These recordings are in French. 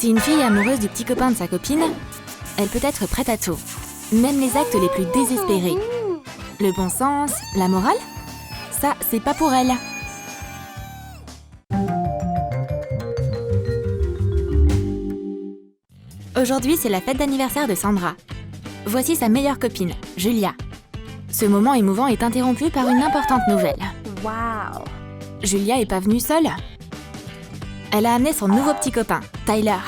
Si une fille est amoureuse du petit copain de sa copine, elle peut être prête à tout, même les actes les plus désespérés. Le bon sens, la morale, ça, c'est pas pour elle. Aujourd'hui, c'est la fête d'anniversaire de Sandra. Voici sa meilleure copine, Julia. Ce moment émouvant est interrompu par une importante nouvelle. Wow! Julia est pas venue seule. Elle a amené son nouveau petit copain, Tyler.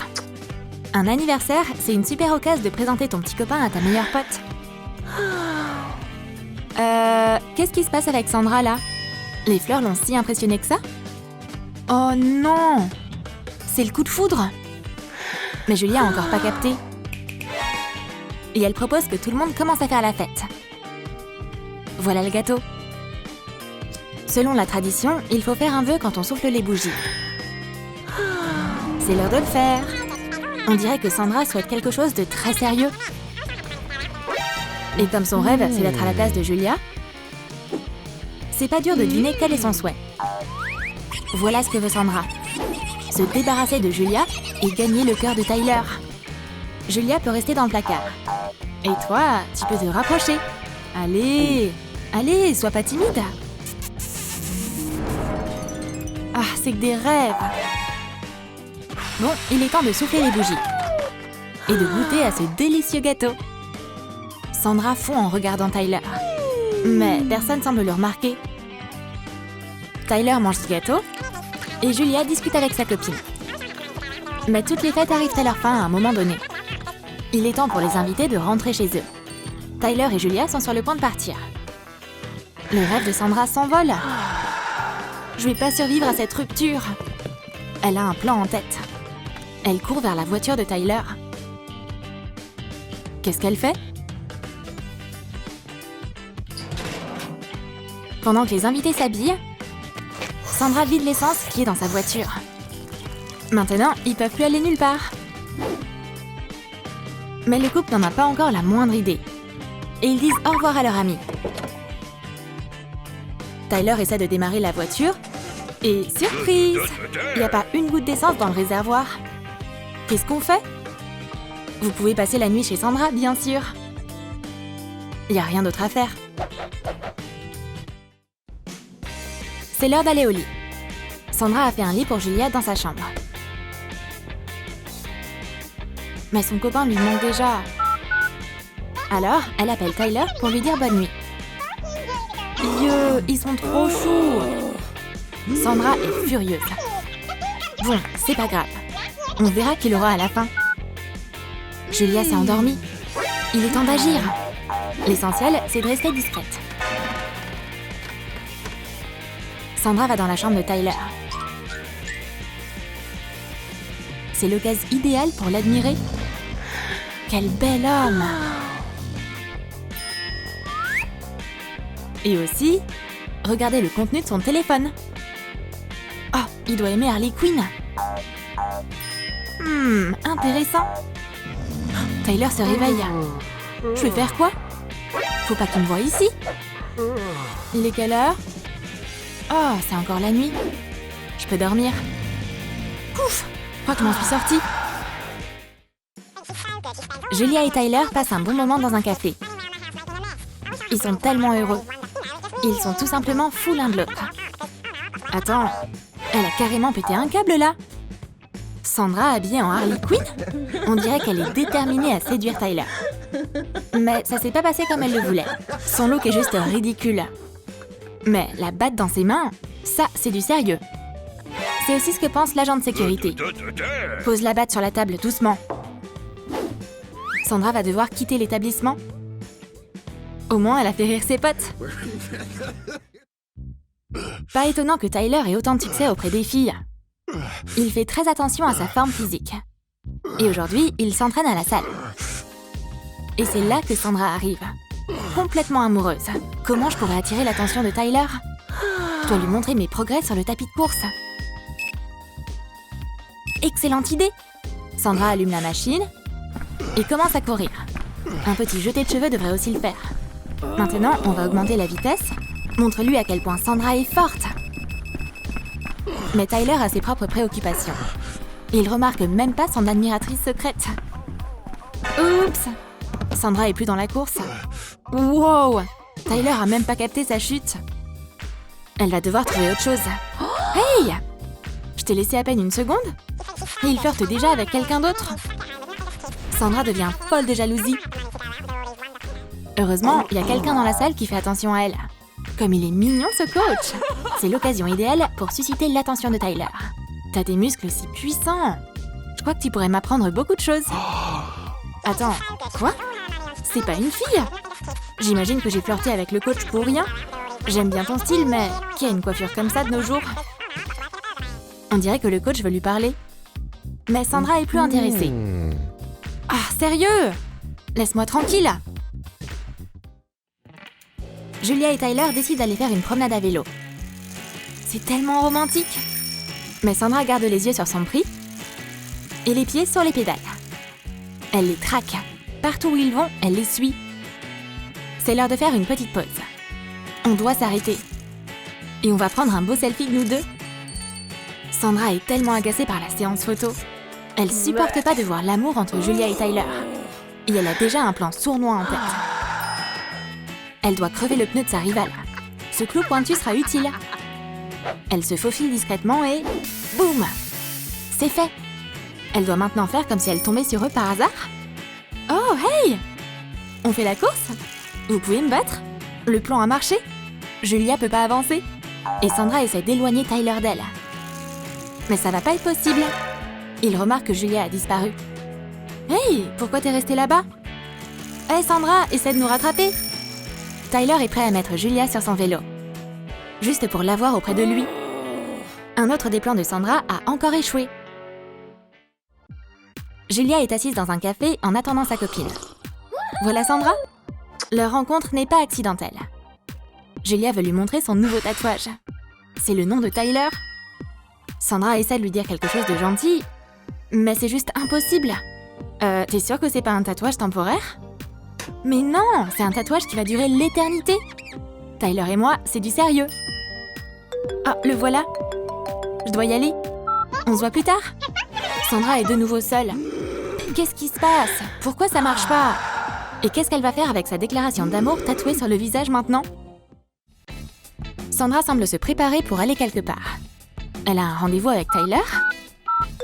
Un anniversaire, c'est une super occasion de présenter ton petit copain à ta meilleure pote. Qu'est-ce qui se passe avec Sandra là? Les fleurs l'ont si impressionnée que ça? Oh non! C'est le coup de foudre! Mais Julia a encore pas capté. Et elle propose que tout le monde commence à faire la fête. Voilà le gâteau. Selon la tradition, il faut faire un vœu quand on souffle les bougies. C'est l'heure de le faire. On dirait que Sandra souhaite quelque chose de très sérieux. Et comme son rêve, c'est d'être à la place de Julia, c'est pas dur de deviner quel est son souhait. Voilà ce que veut Sandra. Se débarrasser de Julia et gagner le cœur de Tyler. Julia peut rester dans le placard. Et toi, tu peux te rapprocher. Allez, allez, sois pas timide. Ah, c'est que des rêves. Bon, il est temps de souffler les bougies. Et de goûter à ce délicieux gâteau. Sandra fond en regardant Tyler. Mais personne semble le remarquer. Tyler mange ce gâteau et Julia discute avec sa copine. Mais toutes les fêtes arrivent à leur fin à un moment donné. Il est temps pour les invités de rentrer chez eux. Tyler et Julia sont sur le point de partir. Les rêves de Sandra s'envolent. Je vais pas survivre à cette rupture. Elle a un plan en tête. Elle court vers la voiture de Tyler. Qu'est-ce qu'elle fait? Pendant que les invités s'habillent, Sandra vide l'essence qui est dans sa voiture. Maintenant, ils peuvent plus aller nulle part. Mais le couple n'en a pas encore la moindre idée. Et ils disent au revoir à leur ami. Tyler essaie de démarrer la voiture. Et surprise! Il n'y a pas une goutte d'essence dans le réservoir. Qu'est-ce qu'on fait? Vous pouvez passer la nuit chez Sandra, bien sûr. Il n'y a rien d'autre à faire. C'est l'heure d'aller au lit. Sandra a fait un lit pour Julia dans sa chambre. Mais son copain lui manque déjà. Alors, elle appelle Tyler pour lui dire bonne nuit. Ils sont trop choux. Sandra est furieuse. Bon, c'est pas grave. On verra qui l'aura à la fin. Julia s'est endormie. Il est temps d'agir. L'essentiel, c'est de rester discrète. Sandra va dans la chambre de Tyler. C'est l'occasion idéale pour l'admirer. Quel bel homme! Et aussi, regardez le contenu de son téléphone. Oh, il doit aimer Harley Quinn. Intéressant. Tyler se réveille. Je vais faire quoi? Faut pas qu'il me voie ici. Il est quelle heure? Oh, c'est encore la nuit. Je peux dormir. Pouf! Je crois que je m'en suis sortie. Julia et Tyler passent un bon moment dans un café. Ils sont tellement heureux. Ils sont tout simplement fous l'un de l'autre. Attends, elle a carrément pété un câble là. Sandra habillée en Harley Quinn? On dirait qu'elle est déterminée à séduire Tyler. Mais ça s'est pas passé comme elle le voulait. Son look est juste ridicule. Mais la batte dans ses mains, ça, c'est du sérieux. C'est aussi ce que pense l'agent de sécurité. Pose la batte sur la table doucement. Sandra va devoir quitter l'établissement. Au moins, elle a fait rire ses potes. Pas étonnant que Tyler ait autant de succès auprès des filles. Il fait très attention à sa forme physique. Et aujourd'hui, il s'entraîne à la salle. Et c'est là que Sandra arrive. Complètement amoureuse. Comment je pourrais attirer l'attention de Tyler? Je dois lui montrer mes progrès sur le tapis de course. Excellente idée! Sandra allume la machine et commence à courir. Un petit jeté de cheveux devrait aussi le faire. Maintenant, on va augmenter la vitesse. Montre-lui à quel point Sandra est forte. Mais Tyler a ses propres préoccupations. Il remarque même pas son admiratrice secrète. Oups! Sandra est plus dans la course. Wow! Tyler a même pas capté sa chute. Elle va devoir trouver autre chose. Hey! Je t'ai laissé à peine une seconde et il flirte déjà avec quelqu'un d'autre. Sandra devient folle de jalousie. Heureusement, il y a quelqu'un dans la salle qui fait attention à elle. Comme il est mignon ce coach! C'est l'occasion idéale pour susciter l'attention de Tyler. T'as des muscles si puissants! Je crois que tu pourrais m'apprendre beaucoup de choses. Attends, quoi? C'est pas une fille? J'imagine que j'ai flirté avec le coach pour rien. J'aime bien ton style, mais qui a une coiffure comme ça de nos jours? On dirait que le coach veut lui parler. Mais Sandra est plus intéressée. Ah, sérieux? Laisse-moi tranquille! Julia et Tyler décident d'aller faire une promenade à vélo. C'est tellement romantique! Mais Sandra garde les yeux sur son prix et les pieds sur les pédales. Elle les traque. Partout où ils vont, elle les suit. C'est l'heure de faire une petite pause. On doit s'arrêter. Et on va prendre un beau selfie de nous deux. Sandra est tellement agacée par la séance photo. Elle supporte pas de voir l'amour entre Julia et Tyler. Et elle a déjà un plan sournois en tête. Elle doit crever le pneu de sa rivale. Ce clou pointu sera utile. Elle se faufile discrètement et... boum! C'est fait! Elle doit maintenant faire comme si elle tombait sur eux par hasard. Oh, hey! On fait la course? Vous pouvez me battre? Le plan a marché? Julia peut pas avancer. Et Sandra essaie d'éloigner Tyler d'elle. Mais ça va pas être possible. Il remarque que Julia a disparu. Hey! Pourquoi t'es restée là-bas? Hey Sandra, essaie de nous rattraper! Tyler est prêt à mettre Julia sur son vélo. Juste pour l'avoir auprès de lui. Un autre des plans de Sandra a encore échoué. Julia est assise dans un café en attendant sa copine. Voilà Sandra? Leur rencontre n'est pas accidentelle. Julia veut lui montrer son nouveau tatouage. C'est le nom de Tyler. Sandra essaie de lui dire quelque chose de gentil, mais c'est juste impossible. T'es sûre que c'est pas un tatouage temporaire? Mais non, c'est un tatouage qui va durer l'éternité. Tyler et moi, c'est du sérieux. Ah, le voilà. Je dois y aller. On se voit plus tard. Sandra est de nouveau seule. Qu'est-ce qui se passe? Pourquoi ça marche pas? Et qu'est-ce qu'elle va faire avec sa déclaration d'amour tatouée sur le visage maintenant? Sandra semble se préparer pour aller quelque part. Elle a un rendez-vous avec Tyler?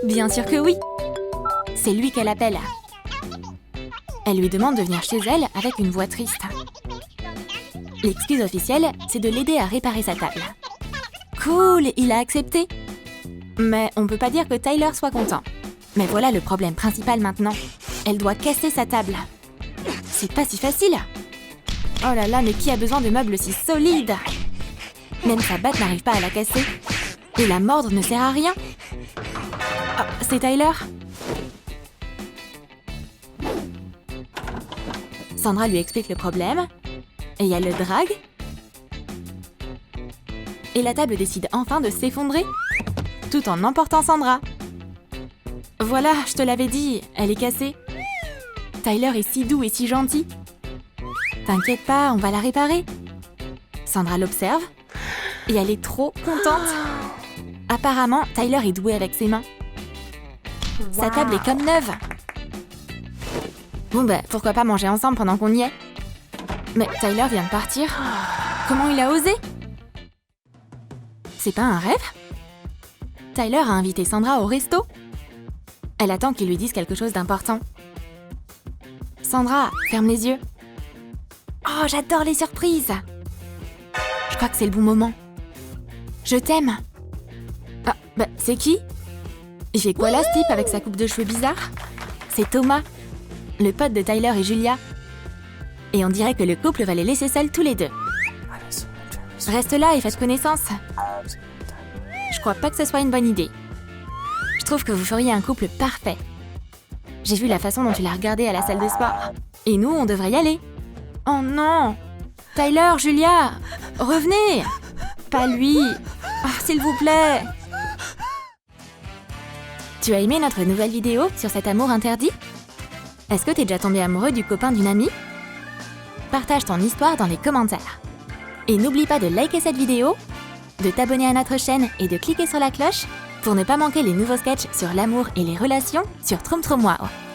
Bien sûr que oui. C'est lui qu'elle appelle. Elle lui demande de venir chez elle avec une voix triste. L'excuse officielle, c'est de l'aider à réparer sa table. Cool, il a accepté. Mais on peut pas dire que Tyler soit content. Mais voilà le problème principal maintenant. Elle doit casser sa table. C'est pas si facile. Oh là là, mais qui a besoin de meubles si solides? Même sa batte n'arrive pas à la casser. Et la mordre ne sert à rien. Oh, c'est Tyler. Sandra lui explique le problème. Et elle le drague. Et la table décide enfin de s'effondrer, tout en emportant Sandra. Voilà, je te l'avais dit, elle est cassée. Tyler est si doux et si gentil. T'inquiète pas, on va la réparer. Sandra l'observe et elle est trop contente. Apparemment, Tyler est doué avec ses mains. Sa table est comme neuve. Bon pourquoi pas manger ensemble pendant qu'on y est? Mais Tyler vient de partir. Comment il a osé? C'est pas un rêve? Tyler a invité Sandra au resto. Elle attend qu'il lui dise quelque chose d'important. Sandra, ferme les yeux. Oh, j'adore les surprises. Je crois que c'est le bon moment. Je t'aime. Ah, c'est qui? Il fait quoi là, ce type, avec sa coupe de cheveux bizarre? C'est Thomas, le pote de Tyler et Julia. Et on dirait que le couple va les laisser seuls tous les deux. Reste là et faites connaissance. Je crois pas que ce soit une bonne idée. Je trouve que vous feriez un couple parfait. J'ai vu la façon dont tu l'as regardé à la salle de sport. Et nous, on devrait y aller. Oh non! Tyler, Julia! Revenez! Pas lui! Oh, s'il vous plaît! Tu as aimé notre nouvelle vidéo sur cet amour interdit? Est-ce que t'es déjà tombé amoureux du copain d'une amie? Partage ton histoire dans les commentaires. Et n'oublie pas de liker cette vidéo, de t'abonner à notre chaîne et de cliquer sur la cloche Pour ne pas manquer les nouveaux sketchs sur l'amour et les relations, sur Troum Troum Wow.